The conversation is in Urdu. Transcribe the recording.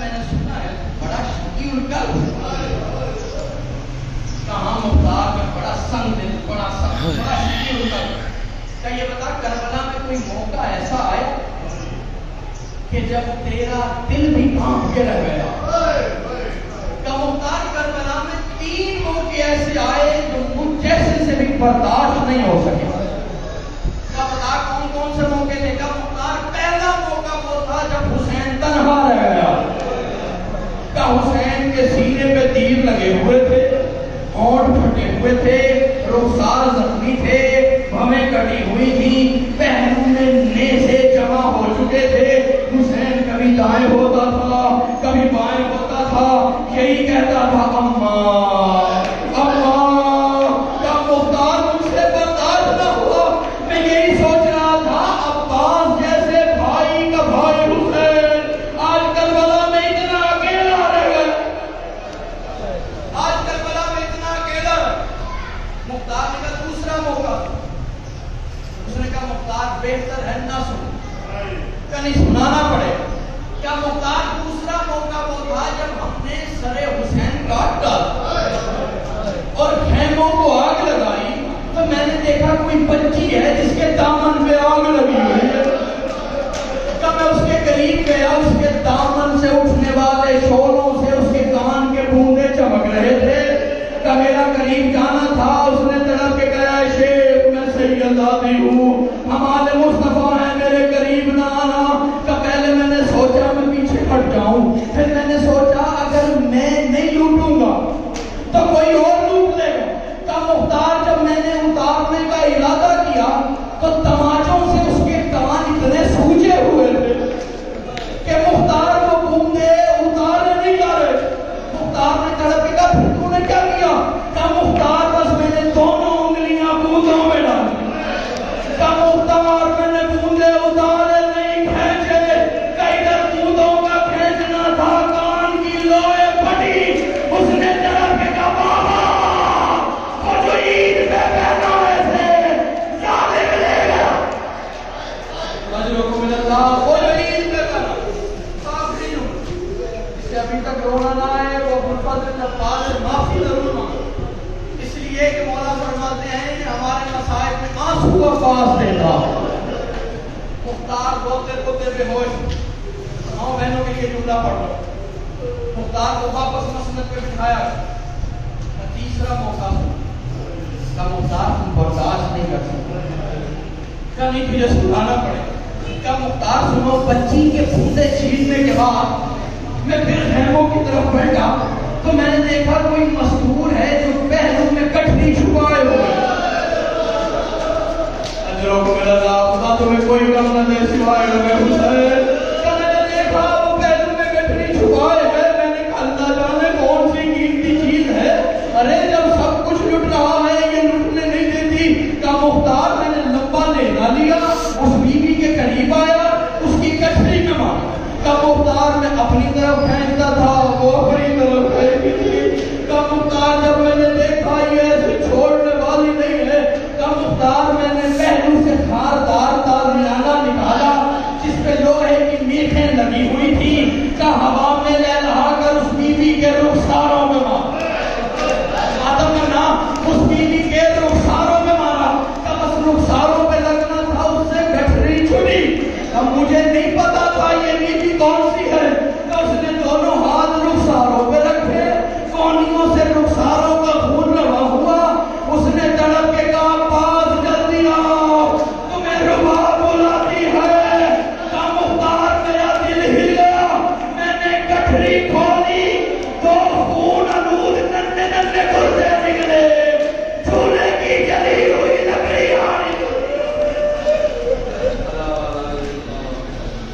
میں نے سنا ہے بڑا شکی کہاں مختار میں بڑا سنگ دل، بڑا شکی کیا یہ بتا کربلا میں کوئی موقع ایسا آیا کہ جب تیرا دل بھی کانپ کے رہ گیا؟ کیا مختار کربلا میں 3 موقع ایسے آئے جو مجھ جیسے سے بھی برداشت نہیں ہو سکے؟ کیا بتا کون کون سے موقع تھے؟ کیا مختار پہلا موقع وہ تھا جب حسین تنہا رہ گیا، کیا حسین کے سینے پہ تیر لگے ہوئے تھے، ہونٹ پھٹے ہوئے تھے، رخسار زخمی تھے، بھویں کٹی ہوئی تھی، پہلو میں نیزے جمع ہو چکے تھے، حسین کبھی دائیں ہوتا تھا کبھی بائیں ہوتا تھا، یہی کہتا تھا اماں اماں، کیا مختار مجھ سے برداشت نہ ہوا؟ میں یہی سوچ رہا تھا عباس جیسے بھائی کا بھائی حسین آج کربلا میں اتنا اکیلا رہ گیا، آج کربلا میں اتنا اکیلا۔ مختار نے کہا دوسرا موقع، اس نے کہا مختار بہتر ہے نہ سن، کیا نہیں سنانا پڑے؟ کیا مختار دوسرا موقع وہ تھا جب ہم نے سر حسین کاٹ ڈالا اور خیموں کو آگ لگائی، تو میں نے دیکھا کوئی بچی ہے جس کے دامن پہ آگ لگی ہوئی ہے، کیا میں اس کے قریب گیا، اس کے دامن سے اٹھنے والے شعلوں سے اس کے کان کے بوندے چمک رہے تھے، کیا میرا قریب جانا تھا؟ اس نے تڑپ کے کہا شیخ میں سید آزادی ہوں، ہمارے مصطفیٰ ہیں، میرے قریب نہ آنا۔ کہ پہلے میں نے سوچا میں پیچھے ہٹ جاؤں، پھر میں نے سوچا اگر میں نہیں لوٹوں گا تو کوئی اور لوٹ لے گا۔ کہ مختار جب میں نے اتارنے کا ارادہ کیا تو تماچوں سے اس کے کان اتنے سوجے ہوئے تھے کہ مختار کو بوندے اتارنے نہیں جا رہے۔ مختار نے تڑپ کے کہا پھر تو نے کیا کیا؟ کہ مختار بس میں نے دونوں انگلیاں بوندوں میں ڈالی، کہ مختار میں نے بوندے اتارے نہیں کھینچے، کہ ادھر بوندوں کا کھینچنا تھا، کان کی لوئے پھٹی، اس نے تڑپ کے کہا بابا وہ جو عید پہ پہنا ایسے ظالم لے گیا، اجرکم اللہ، وہ جو عید پہ پہنا کافری ہوں، اس سے ابھی تک رونا نہ آئے وہ بالفضل جبار معافی ضرور مانگو، اس لیے کہ مولا فرماتے ہیں ہمارے مسائل میں آنسو عباس دیتا۔ مختار روتے روتے بے ہوش، ماؤں بہنوں کے لیے جملہ پڑھ لو، مختار کو واپس مسند پہ بٹھایا، تیسرا موقع کا مختار تم برداشت نہیں کر سکتے، کیا نہیں تجھے سنانا پڑے؟ کیا مختار سنو، بچی کے پھوٹے چھیننے کے بعد میں پھر خیموں کی طرف بیٹھا تو میں نے دیکھا کوئی مستور ہے جو پہلو میں کٹھنی چھپائے ہوئے، اجروں کو میرا خدا تمہیں کوئی کم نہ دے سوائے لگے حسین، کہ میں نے دیکھا وہ پہلو میں کٹھنی چھپائے ہے، میں نے کہا اللہ جانے کون سی قیمتی چیز ہے، ارے جب سب کچھ لٹ رہا ہے یہ لٹنے نہیں دیتی۔ کہ مختار میں نے لمبا لینا لیا، اس بیوی کے قریب آیا، اس کی کٹھنی میں مارا، کہ مختار میں اپنی طرف کھینچتا تھا وہ اپنی طرف کھینچتی تھی، کہ مختار جب میں نے دیکھا یہ ایسے چھوڑنے والی نہیں ہے، کہ مختار میں نے پہلو سے خاردار تازیانہ نکالا جس پہ لوہے کی میخیں لگی ہوئی تھی، کہ ہوا میں